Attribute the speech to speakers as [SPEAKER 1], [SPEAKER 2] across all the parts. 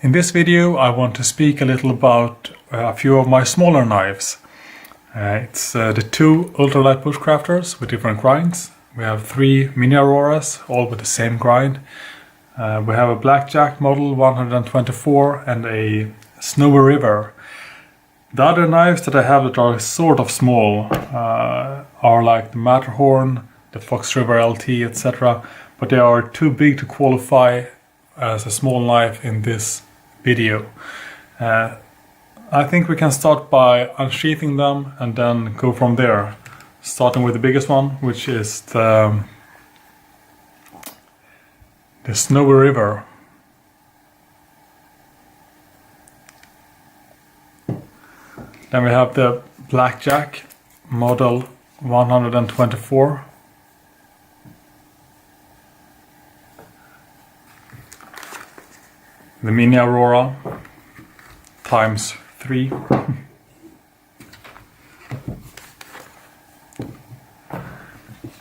[SPEAKER 1] In this video I want to speak a little about a few of my smaller knives. It's the two ultralight bushcrafters with different grinds. We have three Mini-Auroras, all with the same grind. We have a Blackjack Model 124 and a Snowy River. The other knives that I have that are sort of small are like the Matterhorn, the Fox River LT, etc. But they are too big to qualify as a small knife in this video. I think we can start by unsheathing them and then go from there. Starting with the biggest one, which is the Snowy River. Then we have the Blackjack Model 124. The Mini-Aurora times 3.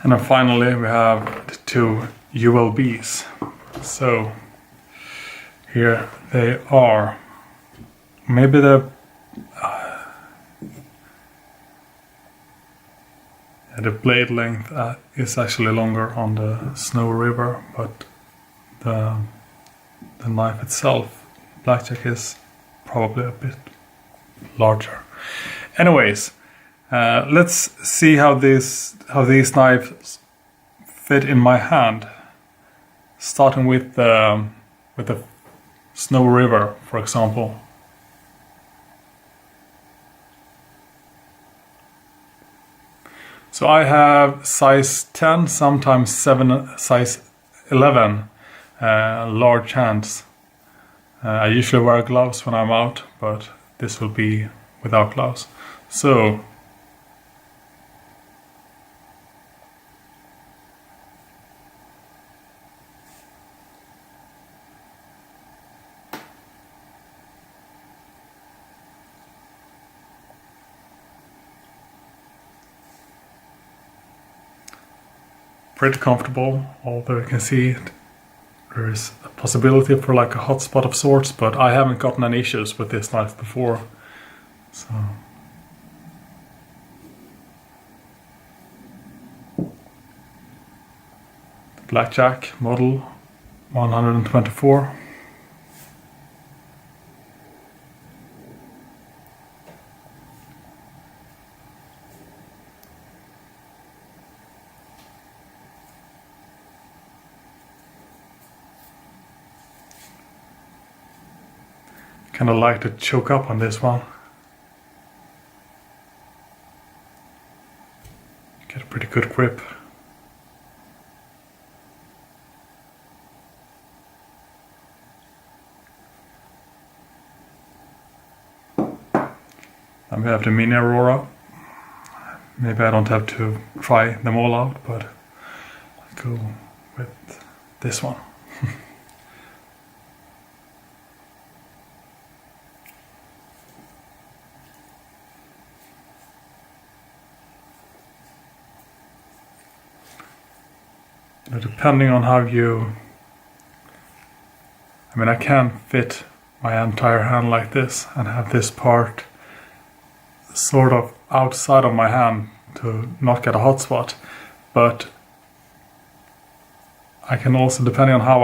[SPEAKER 1] And then finally we have the two ULBs. So here they are. Maybe the blade length is actually longer on the Snowy River, but the knife itself, Blackjack, is probably a bit larger. Anyways, let's see how these knives fit in my hand. Starting with the Snowy River, for example. So I have size 10, sometimes 7, size 11 large hands. I usually wear gloves when I'm out, but this will be without gloves. So pretty comfortable, although you can see there is a possibility for like a hot spot of sorts, but I haven't gotten any issues with this knife before. So the Blackjack Model 124. Kind of like to choke up on this one. Get a pretty good grip. Then we have the Mini-Aurora. Maybe I don't have to try them all out, but I'll go with this one. Depending on how I can fit my entire hand like this and have this part sort of outside of my hand to not get a hot spot, but I can also, depending on how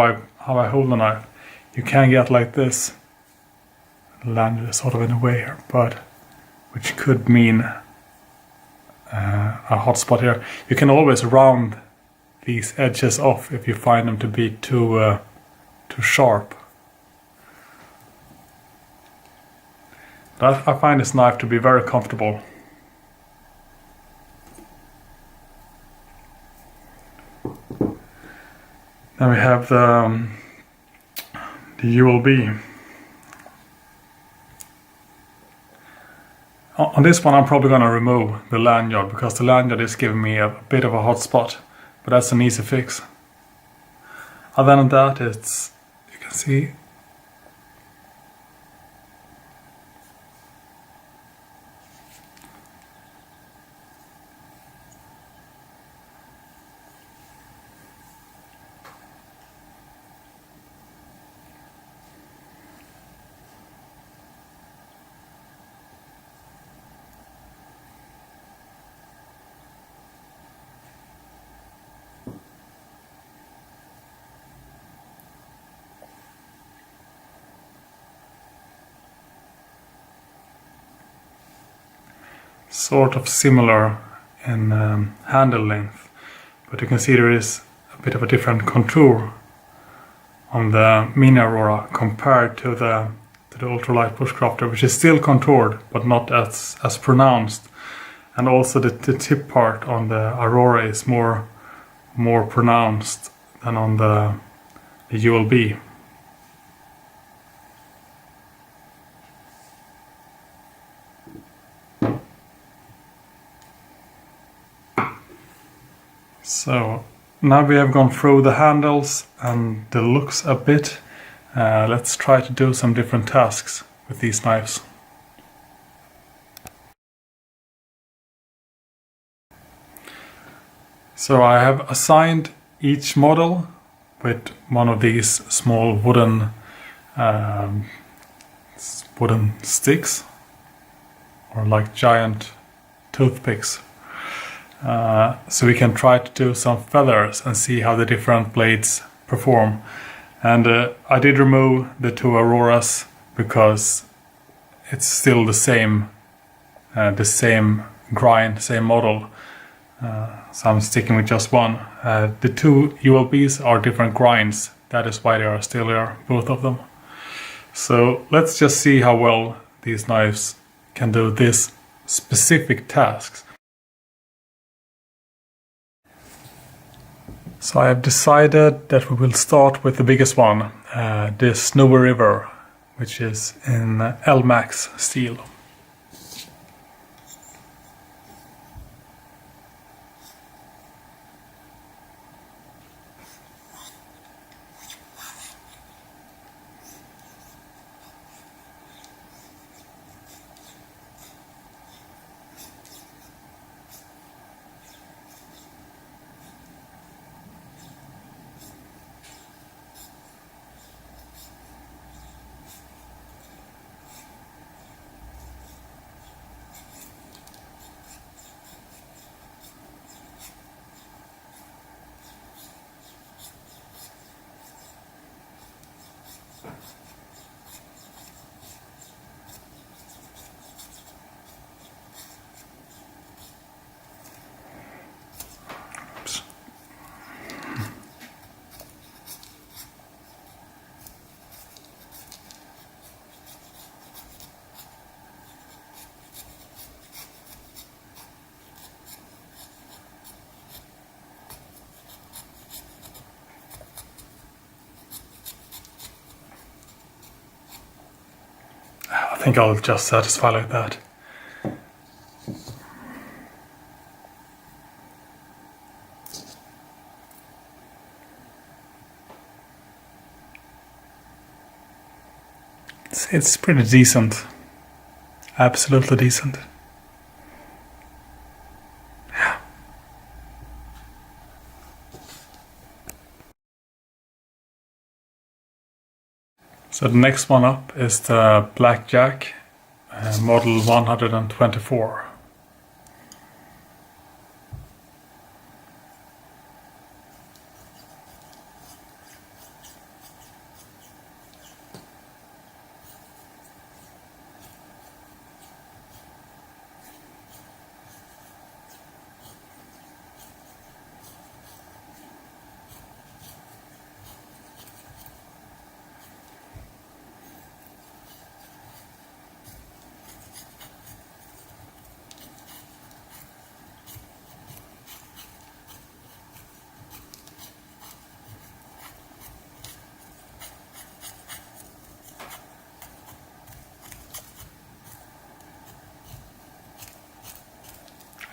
[SPEAKER 1] I hold the knife, you can get like this, land sort of in a way here, but which could mean a hot spot here. You can always round these edges off if you find them to be too sharp. But I find this knife to be very comfortable. Then we have the ULB. On this one I'm probably going to remove the lanyard because the lanyard is giving me a bit of a hot spot. But that's an easy fix. Other than that, it's, you can see, sort of similar in handle length, but you can see there is a bit of a different contour on the Mini-Aurora compared to the ultralight bushcrafter, which is still contoured but not as pronounced. And also the tip part on the Aurora is more pronounced than on the ULB. So now we have gone through the handles and the looks a bit. Let's try to do some different tasks with these knives. So I have assigned each model with one of these small wooden sticks, or like giant toothpicks. So we can try to do some feathers and see how the different blades perform. And I did remove the two Auroras because it's still the same grind, same model. So I'm sticking with just one. The two ULBs are different grinds. That is why they are still there, both of them. So let's just see how well these knives can do this specific tasks. So I have decided that we will start with the biggest one, the Snowy River, which is in LMAX steel. I think I'll just satisfy like that. It's pretty decent. Absolutely decent. Yeah. So the next one up is the Blackjack Model 124.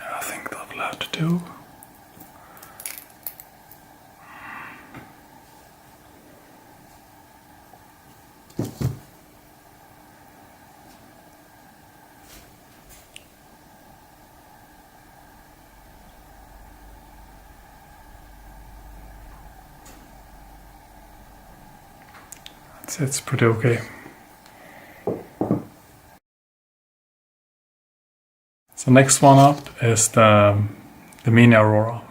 [SPEAKER 1] I think that will have to do. It's pretty okay. So next one up is the Mini-Aurora.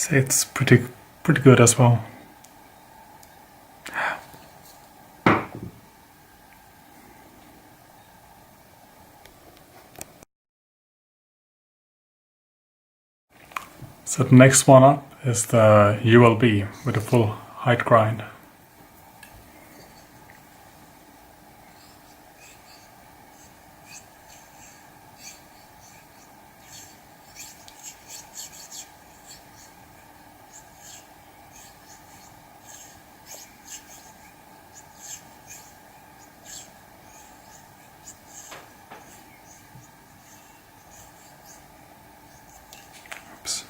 [SPEAKER 1] say it's pretty good as well. So the next one up is the ULB with a full height grind. Oops.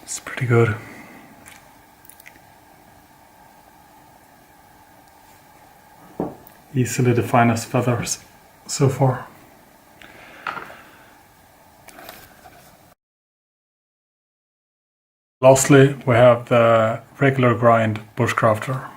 [SPEAKER 1] It's pretty good. Easily the finest feathers so far. Lastly, we have the regular grind bushcrafter.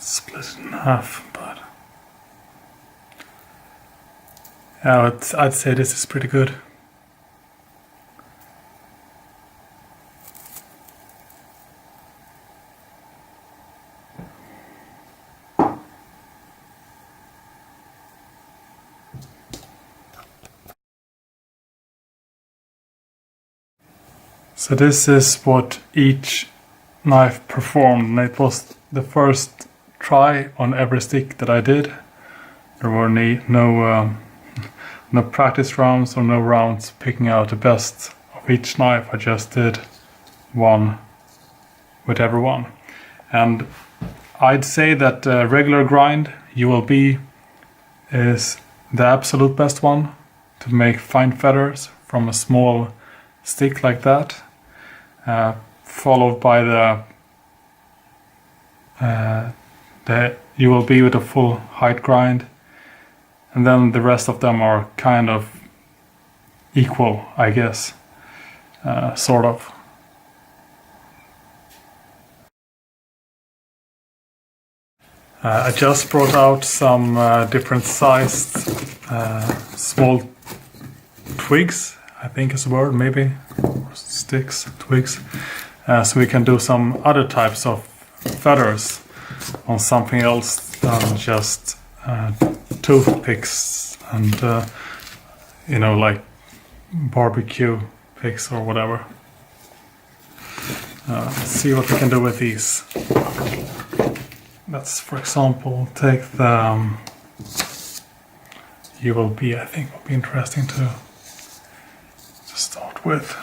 [SPEAKER 1] Split it in half, but yeah, I'd say this is pretty good. So this is what each knife performed, and it was the first try on every stick that I did. There were no practice rounds or no rounds picking out the best of each knife. I just did one with every one. And I'd say that regular grind ULB is the absolute best one to make fine feathers from a small stick like that, followed by the ULB with a full height grind, and then the rest of them are kind of equal, I guess, sort of. I just brought out some different sized small twigs, I think is the word, maybe, or sticks, twigs, so we can do some other types of feathers. on something else than just toothpicks and you know, like barbecue picks or whatever. Let's see what we can do with these. Let's, for example, take the ULB. I think would be interesting to start with.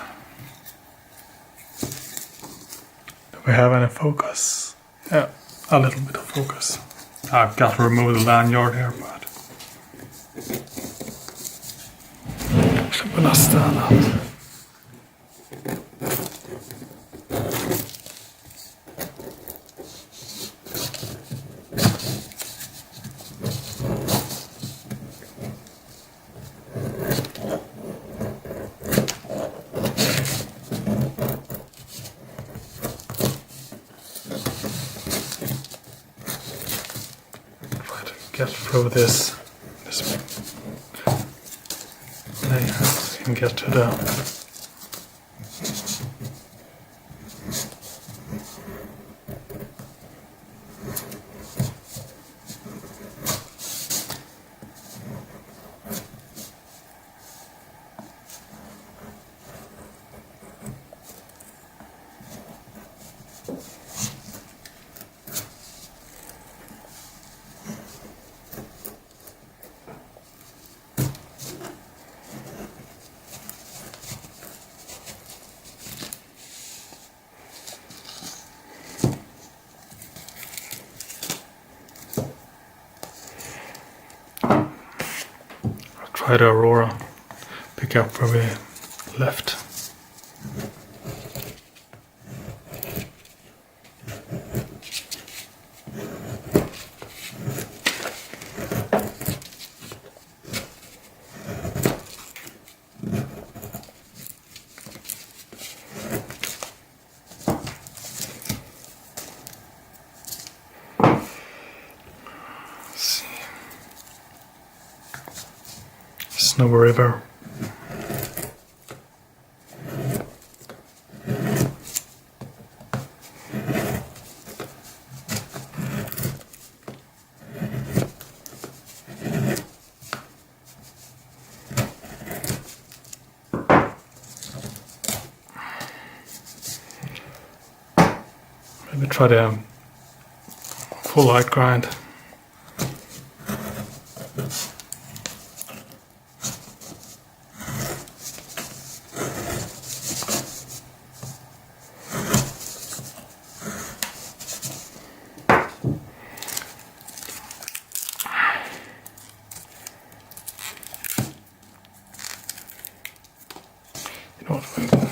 [SPEAKER 1] Do we have any focus? Yeah, a little bit of focus. I've got to remove the lanyard here, but actually will not stand out. Get through this layer so you can get to the try the Aurora, pick up where we left. Snow River. Maybe try the full light grind.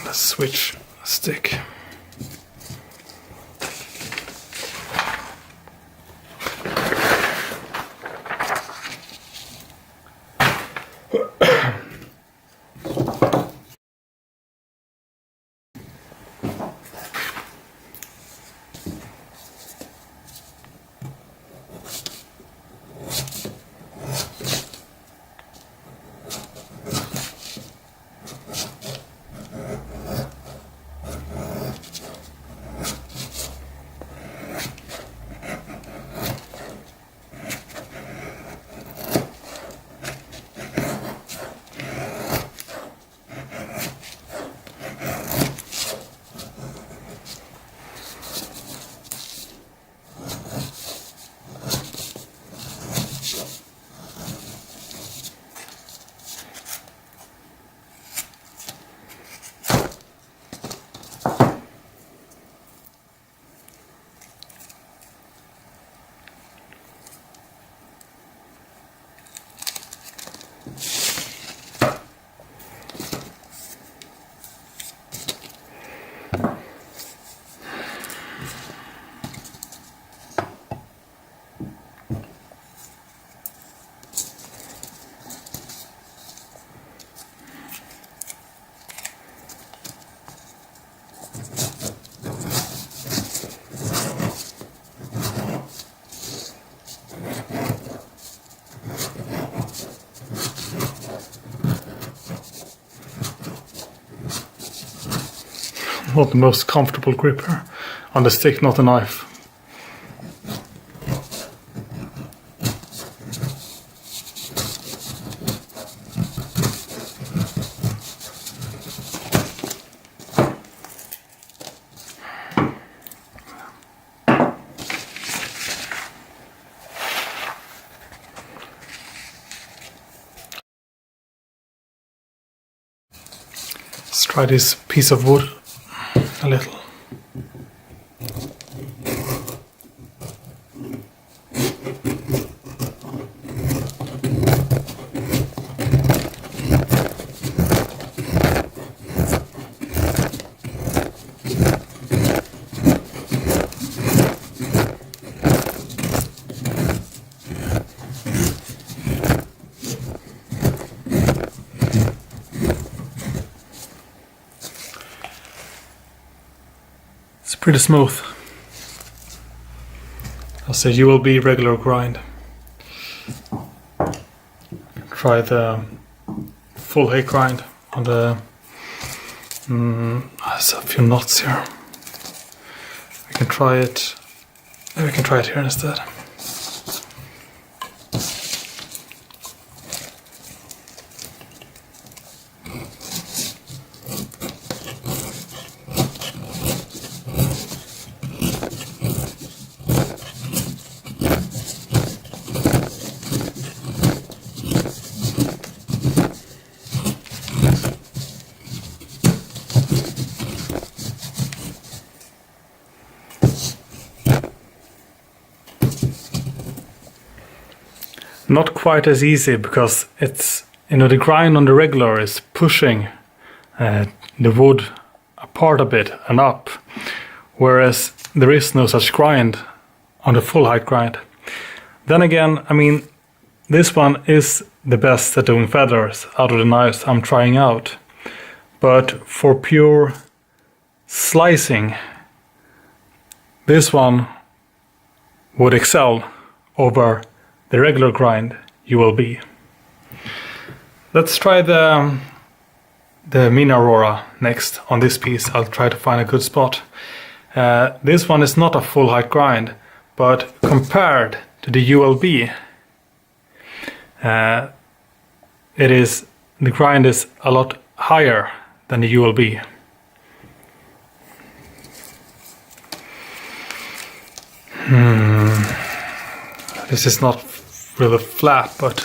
[SPEAKER 1] Let's switch a stick. Not the most comfortable grip here on the stick, not the knife. Let's try this piece of wood a little. Pretty smooth. I'll say ULB regular grind. Try the full height grind on the. There's a few knots here. We can try it. Maybe we can try it here instead. Not quite as easy because it's, you know, the grind on the regular is pushing the wood apart a bit and up, whereas there is no such grind on the full height grind. Then again, I mean, this one is the best at doing feathers out of the knives I'm trying out, but for pure slicing, this one would excel over the regular grind ULB. Let's try the Mini-Aurora next on this piece. I'll try to find a good spot. This one is not a full height grind, but compared to the ULB, the grind is a lot higher than the ULB. This is not really flat, but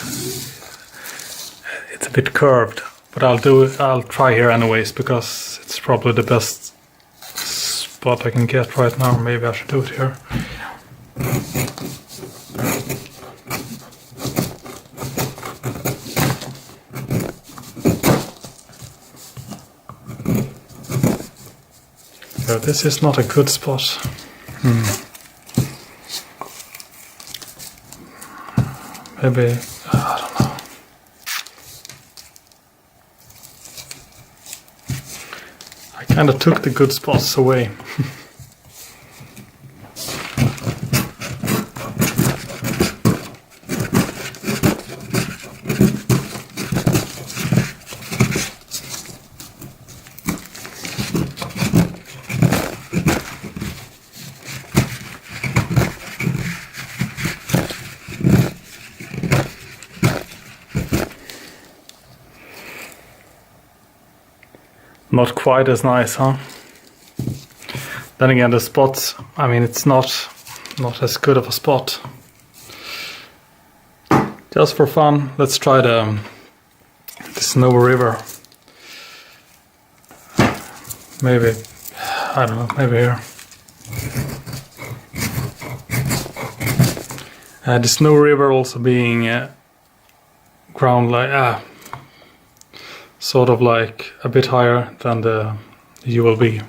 [SPEAKER 1] it's a bit curved. But I'll try here anyways, because it's probably the best spot I can get right now. Maybe I should do it here. So this is not a good spot. Maybe, I don't know. I kind of took the good spots away. Not quite as nice, huh? Then again, the spots, I mean, it's not as good of a spot. Just for fun, let's try the Snow River. Maybe, I don't know, maybe here. The Snow River also being ground like sort of like a bit higher than the ULB.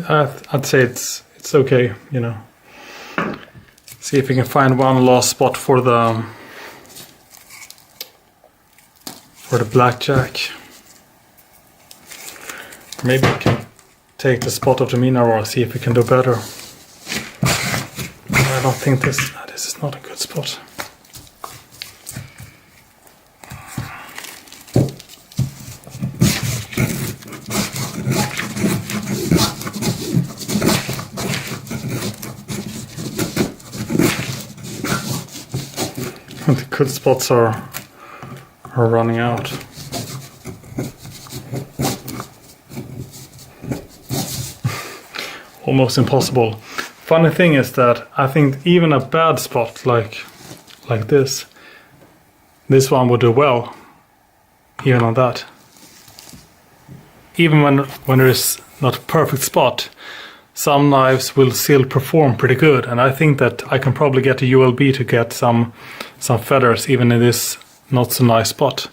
[SPEAKER 1] I'd say it's okay, you know. See if we can find one last spot for the Blackjack. Maybe we can take the spot of the Mini-Aurora, see if we can do better. I don't think this is not a good spot. The good spots are running out. almost impossible. Funny thing is that I think even a bad spot like this one would do well, even on that. Even when there is not a perfect spot, some knives will still perform pretty good, and I think that I can probably get a ULB to get some feathers even in this not so nice spot.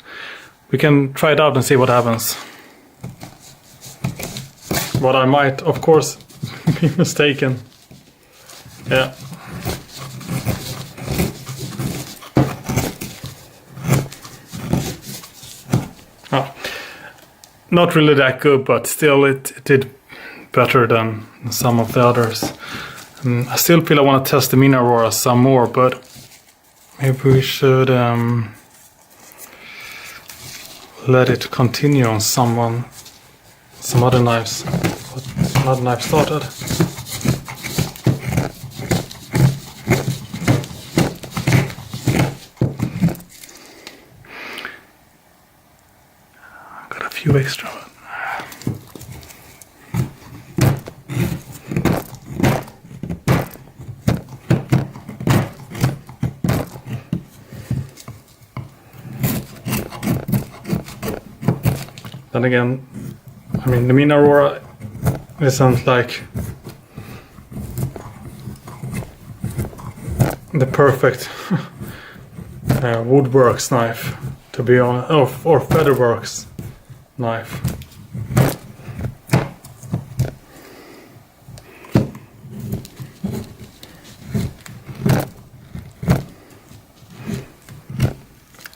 [SPEAKER 1] We can try it out and see what happens. But I might, of course, be mistaken. Yeah. Oh. Not really that good, but still it did better than some of the others. I still feel I want to test the Mini-Aurora some more, but maybe we should let it continue on some other knives. Another knife started. Got a few extra. Then again, I mean, the Mini-Aurora isn't like the perfect woodworks knife, to be honest, or featherworks knife.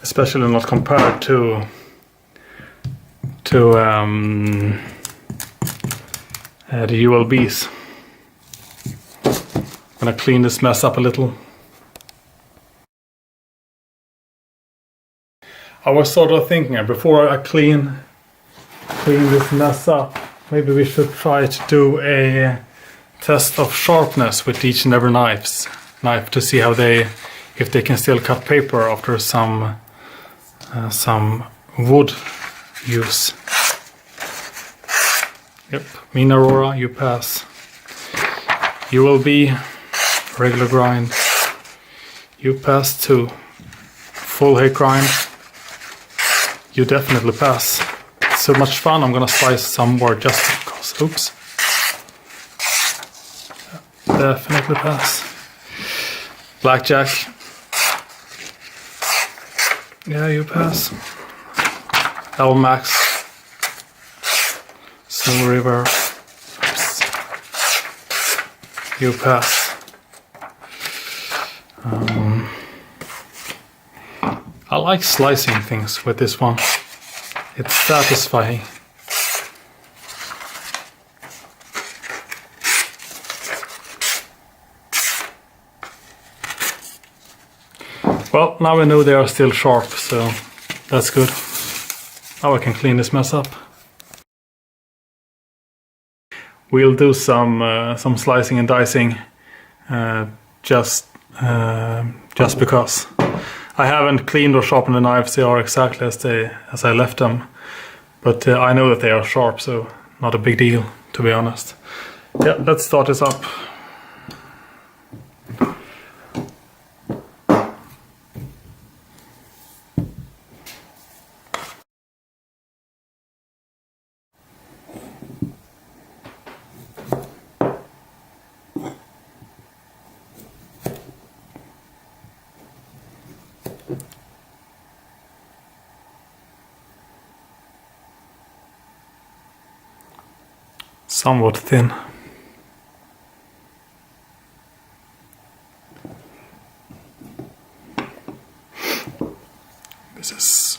[SPEAKER 1] Especially not compared to the ULBs. I'm gonna clean this mess up a little. I was sort of thinking before I clean this mess up, maybe we should try to do a test of sharpness with each and every knife to see how if they can still cut paper after some wood use. Yep, Mini-Aurora, you pass. ULB, regular grind. You pass too. Full hate grind. You definitely pass. It's so much fun, I'm gonna slice some more just because. Oops. Definitely pass. Blackjack. Yeah, you pass. L max. Silver River. Oops. You pass. I like slicing things with this one. It's satisfying. Well, now we know they are still sharp, so that's good. Now I can clean this mess up. We'll do some slicing and dicing, just because. I haven't cleaned or sharpened the knives. They are exactly as I left them, but I know that they are sharp, so not a big deal, to be honest. Yeah, let's start this up. Somewhat thin. This is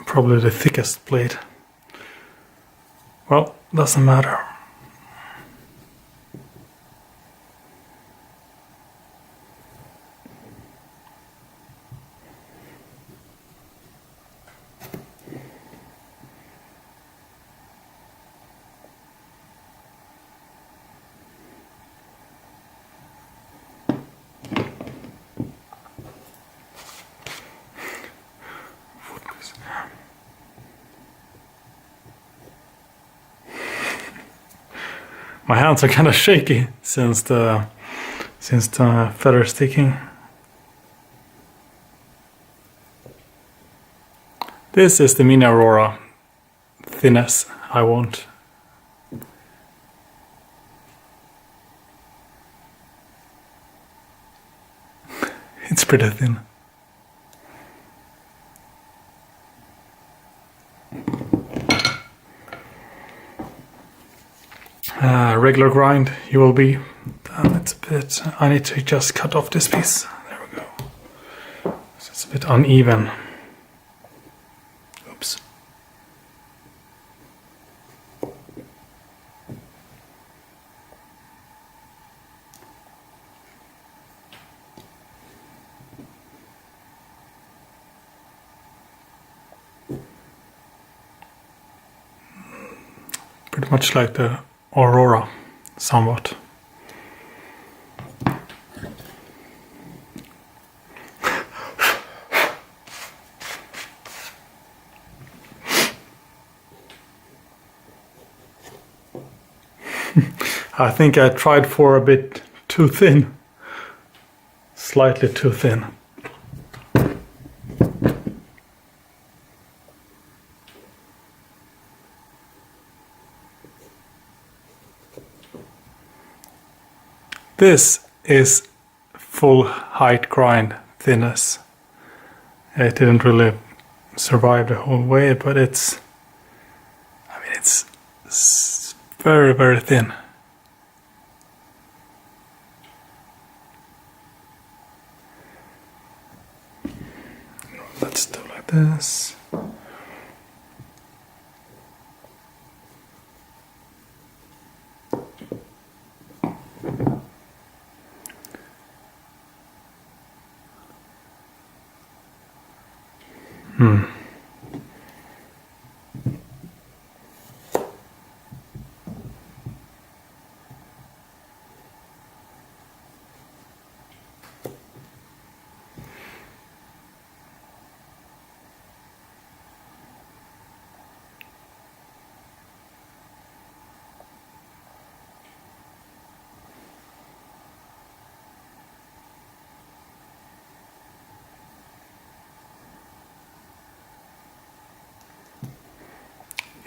[SPEAKER 1] probably the thickest blade. Well, doesn't matter. My hands are kind of shaky since the feather sticking. This is the Mini-Aurora thinness I want. It's pretty thin. Regular grind ULB. It's a bit. I need to just cut off this piece. There we go. It's a bit uneven. Oops. Pretty much like the Aurora, somewhat. I think I tried for a bit too thin, slightly too thin. This is full height grind thinness. It didn't really survive the whole way, but it's very, very thin. Let's do like this.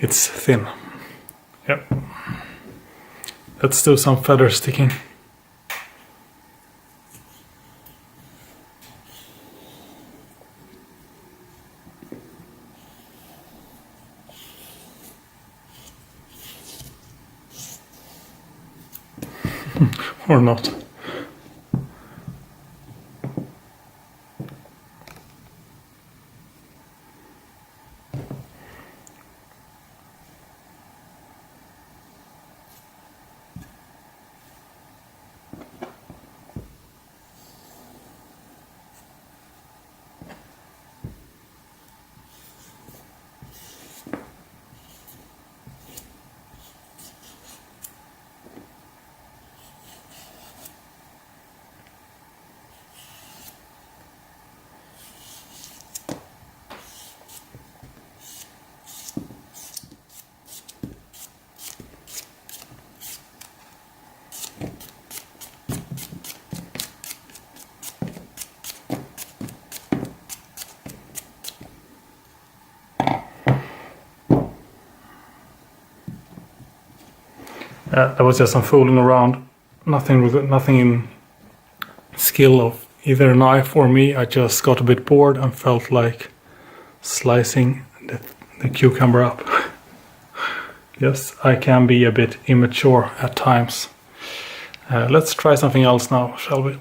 [SPEAKER 1] It's thin. Yep. Let's do some feather sticking. Or not. That was just some fooling around. Nothing in skill of either knife or me. I just got a bit bored and felt like slicing the cucumber up. Yes, I can be a bit immature at times. Let's try something else now, shall we?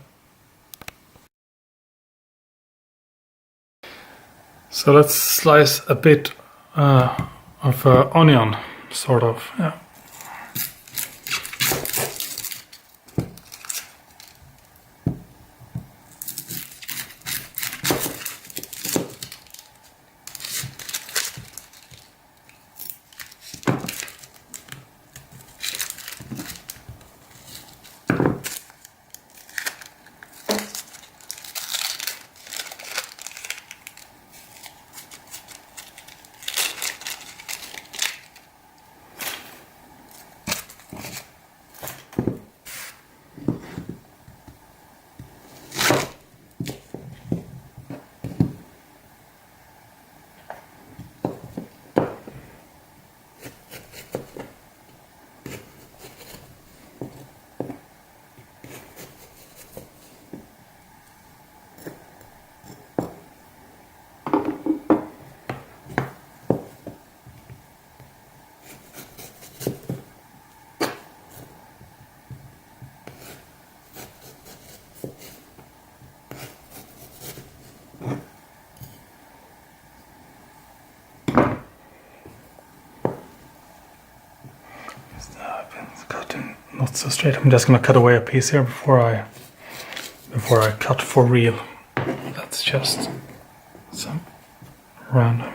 [SPEAKER 1] So let's slice a bit of onion, sort of. Yeah. not so straight. I'm just gonna cut away a piece here before I cut for real. That's just some random.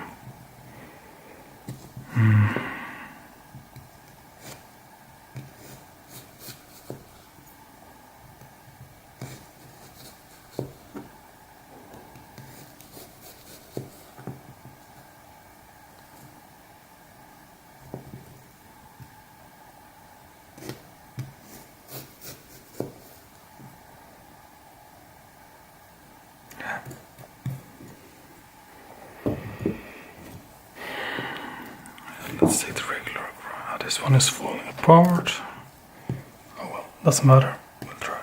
[SPEAKER 1] Let's take the regular. This one is falling apart. Oh well, doesn't matter. We'll try.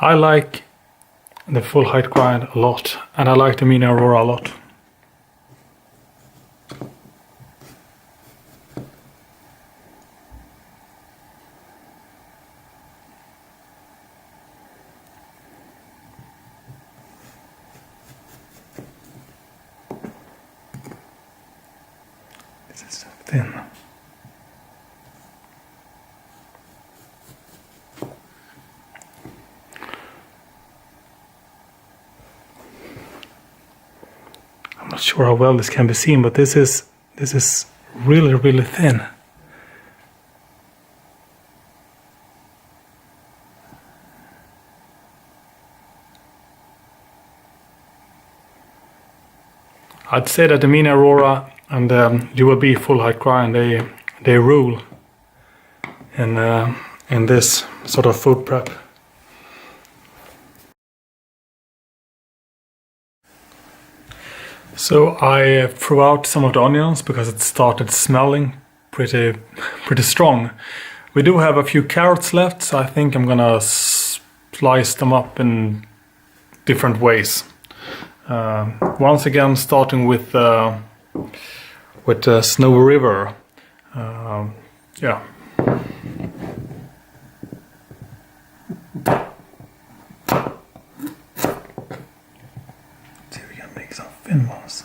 [SPEAKER 1] I like the full height grind a lot, and I like the Mini-Aurora a lot. This is so thin. I'm not sure how well this can be seen, but this is really thin. I'd say that the Mini-Aurora and ULB full height grind, they rule in this sort of food prep. So I threw out some of the onions because it started smelling pretty strong. We do have a few carrots left, so I think I'm gonna slice them up in different ways. Once again, starting with Snow River. Yeah. Thin ones.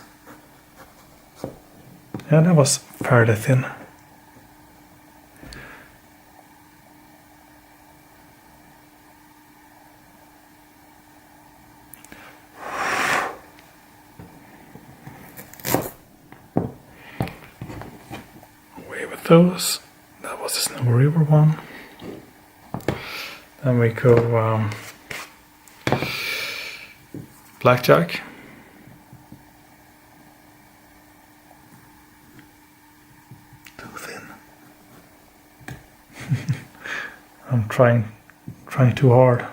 [SPEAKER 1] Yeah, that was fairly thin. Away with those. That was the Snow River one. Then we go Blackjack. I'm trying too hard.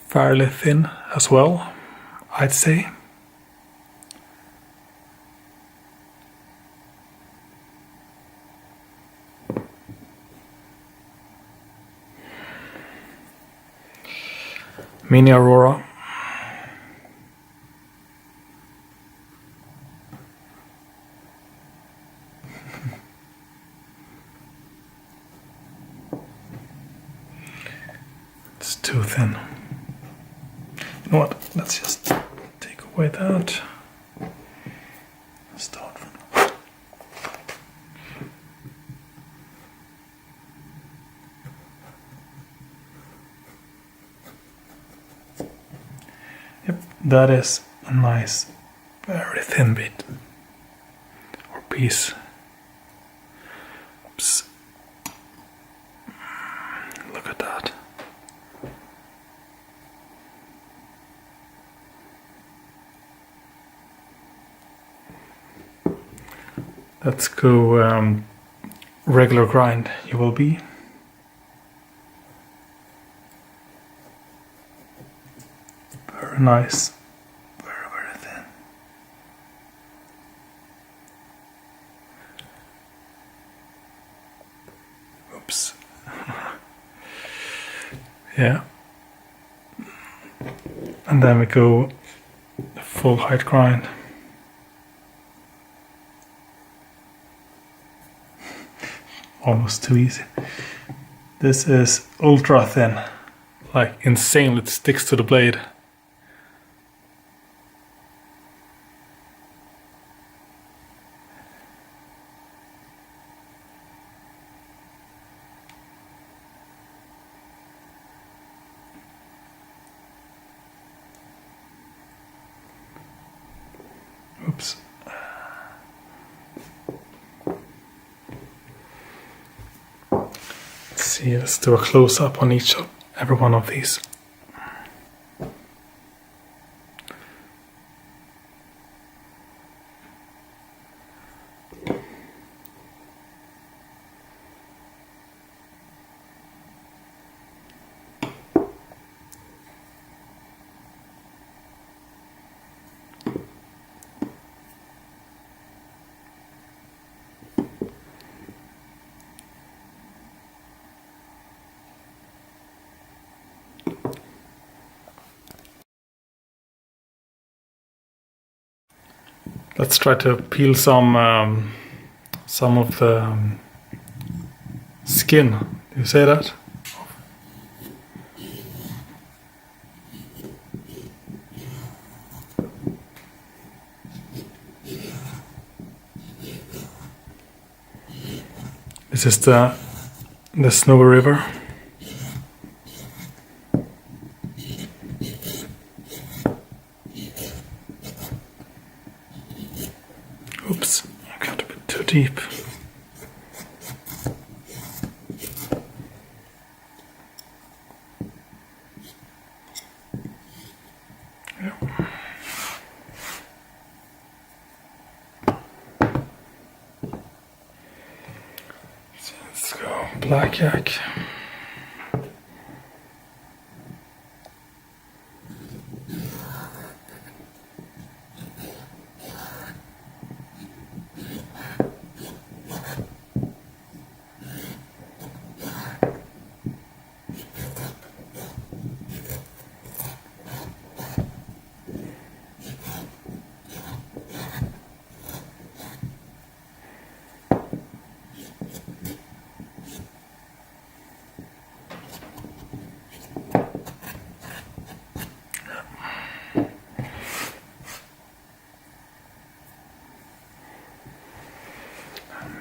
[SPEAKER 1] Fairly thin as well, I'd say. Mini-Aurora. It's too thin. You know what? Let's just take away that. Start from. that is a nice, very thin bit or piece. Oops. Look at that. Let's go regular grind ULB. Very nice, very, very thin. Oops. Yeah. And then we go full height grind. Almost too easy. This is ultra thin, like insanely, it sticks to the blade. Oops. Let's do a close-up on every one of these. Let's try to peel some of the skin. Do you say that? This is the Snowy River. Oops, I got a bit too deep. Yeah. So let's go Blackjack.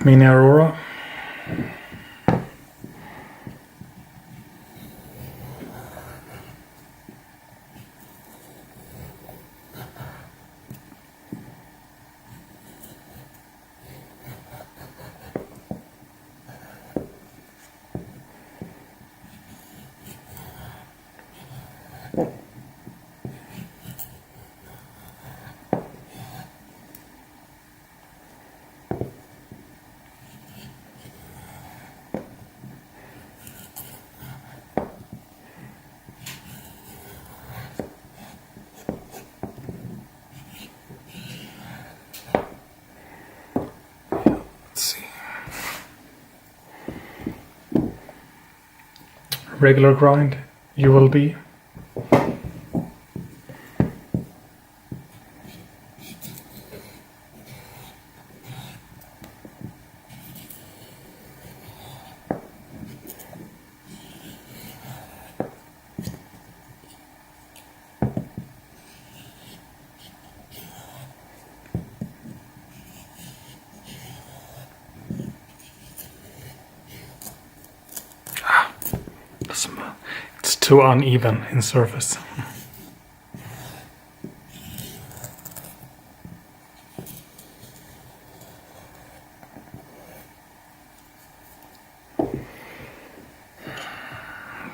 [SPEAKER 1] Mini-Aurora. Regular grind ULB. It's too uneven in surface.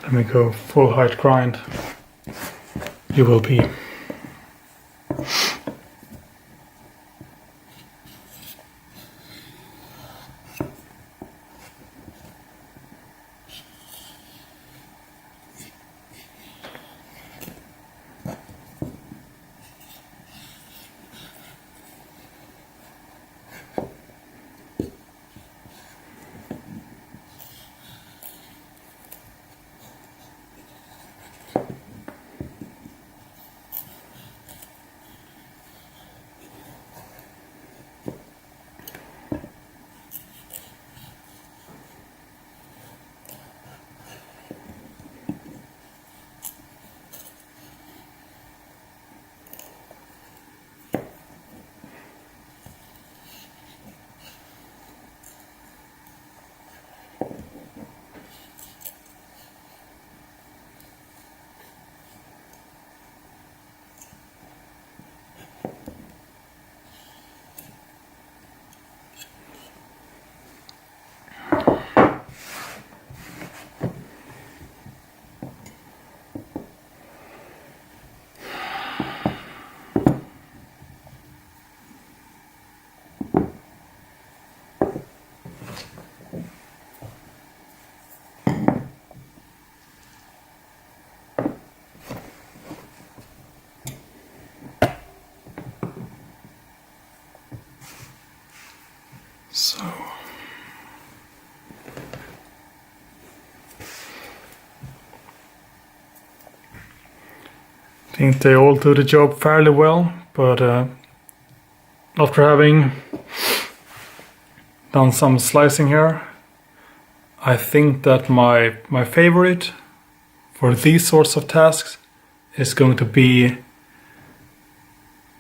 [SPEAKER 1] Let me go full height grind. ULB. So I think they all do the job fairly well, but after having done some slicing here, I think that my favorite for these sorts of tasks is going to be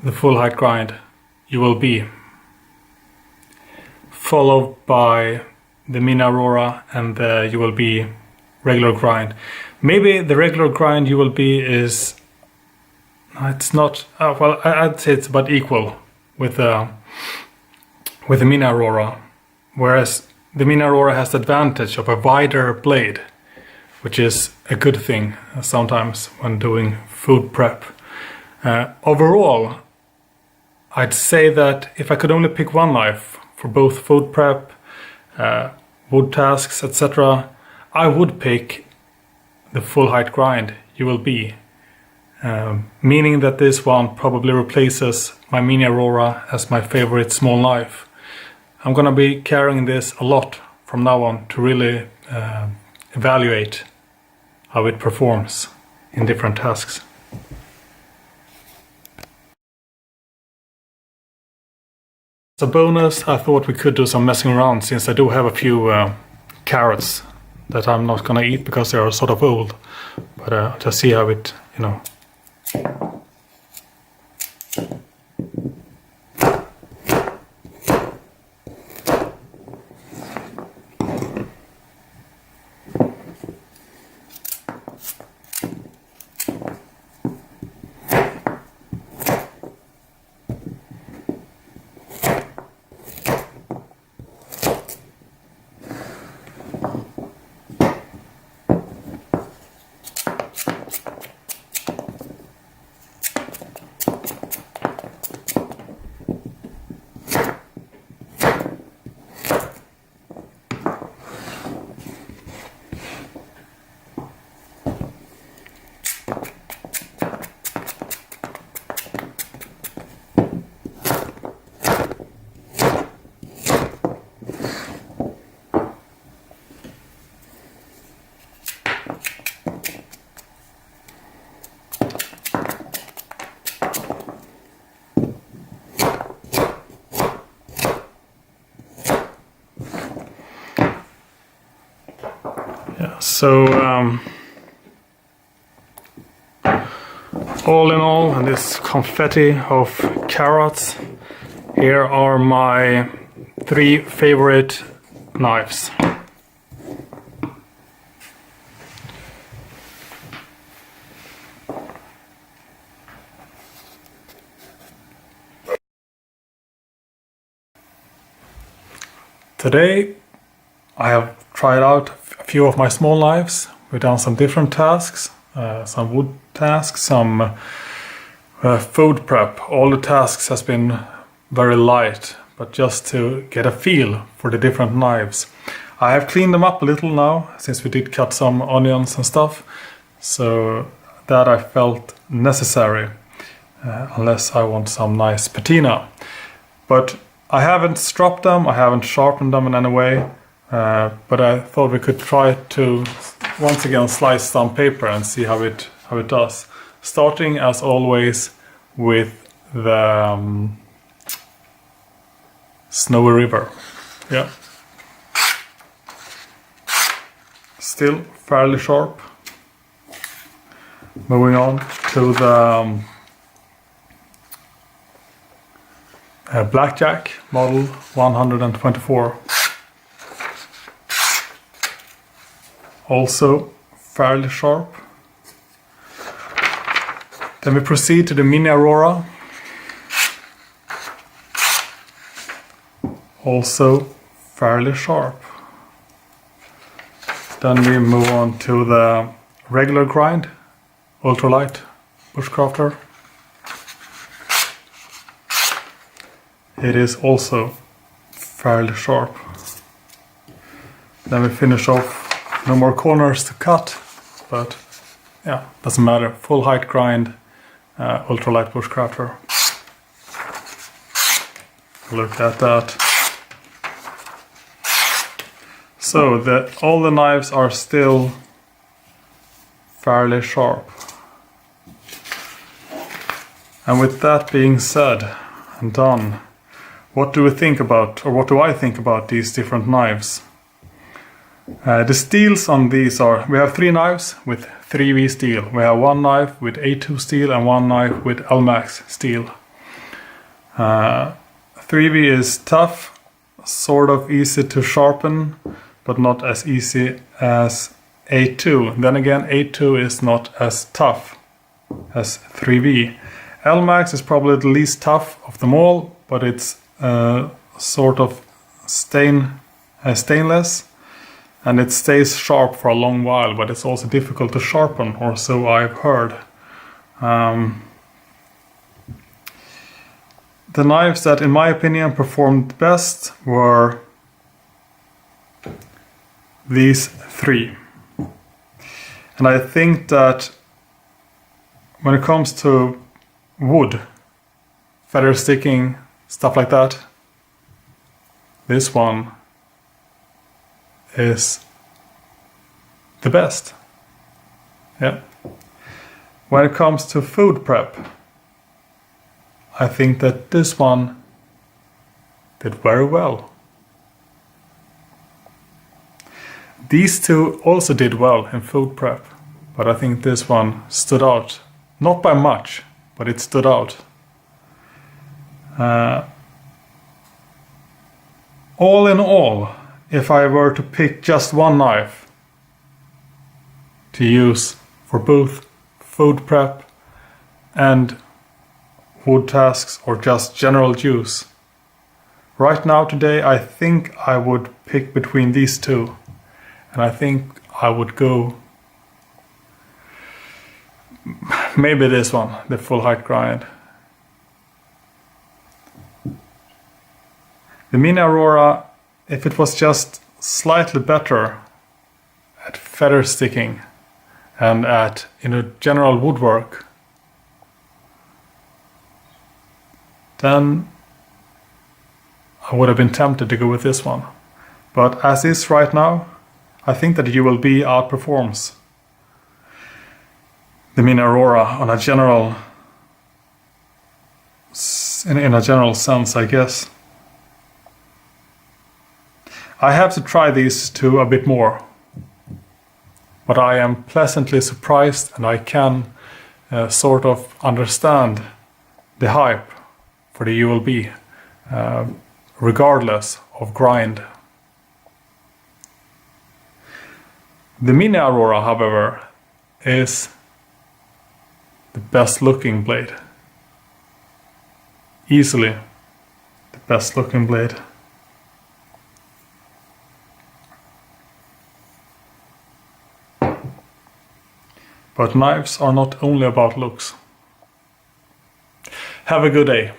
[SPEAKER 1] the full height grind ULB, followed by the Mini-Aurora and the ULB regular grind. Maybe the regular grind ULB is, it's not, well, I'd say it's about equal with the Mini-Aurora, whereas the Mini-Aurora has the advantage of a wider blade, which is a good thing sometimes when doing food prep. Overall, I'd say that if I could only pick one knife for both food prep, wood tasks, etc., I would pick the full height grind ULB, meaning that this one probably replaces my Mini-Aurora as my favorite small knife. I'm gonna be carrying this a lot from now on to really evaluate how it performs in different tasks. As a bonus, I thought we could do some messing around, since I do have a few carrots that I'm not gonna eat because they are sort of old, but just see how it, you know. So all in all, and this confetti of carrots, here are my 3 favorite knives. Today I have tried out a few of my small knives. We've done some different tasks, some wood tasks, some food prep. All the tasks has been very light, but just to get a feel for the different knives. I have cleaned them up a little now, since we did cut some onions and stuff, so that I felt necessary, unless I want some nice patina. But I haven't stropped them, I haven't sharpened them in any way, but I thought we could try to once again slice some paper and see how it does. Starting as always with the Snowy River. Yeah. Still fairly sharp. Moving on to the Blackjack Model 124. Also fairly sharp. Then we proceed to the Mini-Aurora. Also fairly sharp. Then we move on to the regular grind, ultralight bushcrafter. It is also fairly sharp. Then we finish off, no more corners to cut, but yeah, doesn't matter. Full height grind, ultralight bushcrafter. Look at that. So all the knives are still fairly sharp. And with that being said and done, what do we think about, or what do I think about these different knives? The steels on these are, we have 3 knives with 3V steel. We have 1 knife with A2 steel and 1 knife with LMAX steel. 3V is tough, sort of easy to sharpen, but not as easy as A2. Then again, A2 is not as tough as 3V. LMAX is probably the least tough of them all, but it's sort of stainless, and it stays sharp for a long while, but it's also difficult to sharpen, or so I've heard. The knives that, in my opinion, performed best were these 3. And I think that when it comes to wood, feather sticking, stuff like that, this one is the best. Yeah. When it comes to food prep, I think that this one did very well. These 2 also did well in food prep, but I think this one stood out. Not by much, but it stood out. All in all, if I were to pick just one knife to use for both food prep and wood tasks or just general use, right now today I think I would pick between these 2. And I think I would go maybe this one, the full height grind. The Mini-Aurora, if it was just slightly better at feather sticking and at general woodwork, then I would have been tempted to go with this one. But as is right now, I think that ULB outperforms the Mini-Aurora on a general, in a general sense, I guess. I have to try these 2 a bit more, but I am pleasantly surprised, and I can sort of understand the hype for the ULB, regardless of grind. The Mini-Aurora, however, is the best looking blade. Easily the best looking blade. But knives are not only about looks. Have a good day.